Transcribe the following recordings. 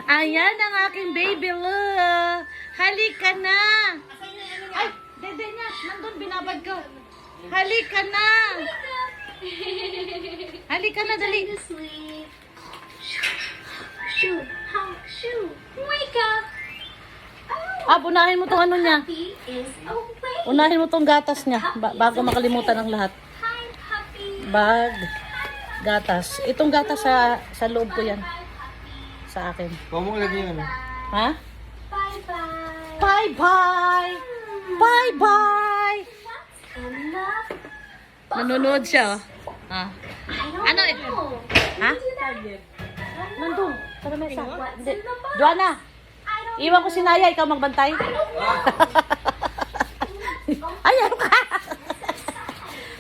Ayan ang aking baby Lu. Halika na. Ay, dede niya. Nandun, binabad ko. Halika na. Halika na, dali. Shoo, shoo, wake up. Unahin mo tong ano niya. Puppy is awake. Unahin mo tong gatas niya. Bago makalimutan ng lahat. Hi, puppy. Bag. Gatas. Itong gatas sa loob ko yan. Sa akin. Huwag mo lagyan yun. Ha? Bye-bye. Bye-bye! Bye-bye! Enough. Nanonood siya, oh. Ah. I don't Ano eh? know. Ha? Nandun. Sa lamesa. Hindi. Joanna! Iwan ko si Naya, ikaw magbantay. Ayaw ka!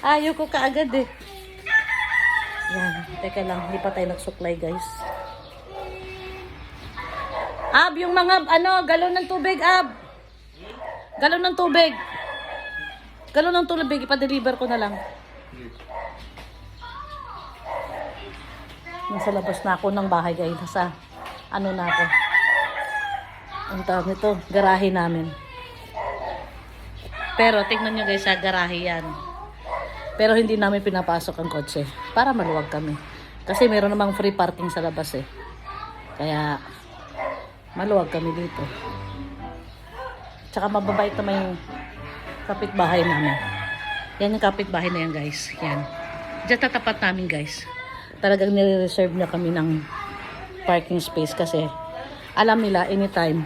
Ayaw ko kaagad eh. Yan. Teka lang, hindi pa tayo nagsuklay guys. Ab, yung mga galon ng tubig, Ab. Galon ng tubig. Galon ng tubig, ipa-deliver ko na lang. Nasa labas na ako ng bahay guys. Nasa na ako. Ang tawag nito, garahe namin. Pero tingnan nyo guys, sa garahe yan. Pero hindi namin pinapasok ang kotse para maluwag kami. Kasi meron namang free parking sa labas eh. Kaya maluwag kami dito. Tsaka mababait naman yung kapitbahay namin. Yan yung kapitbahay na yan guys. Yan. Diyan tatapat namin guys. Talagang nire-reserve niya kami ng parking space kasi alam nila anytime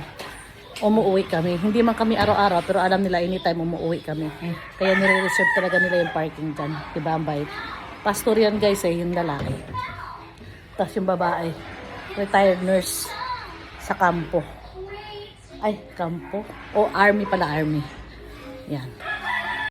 umuwi kami. Hindi man kami araw-araw pero alam nila anytime umuwi kami. Kaya nire-reserve talaga nila yung parking dyan. Diba ang bait? Pastor yan guys eh, yung lalaki. Tapos yung babae, retired nurse sa kampo. Ay, kampo. O army pala, army. Yan.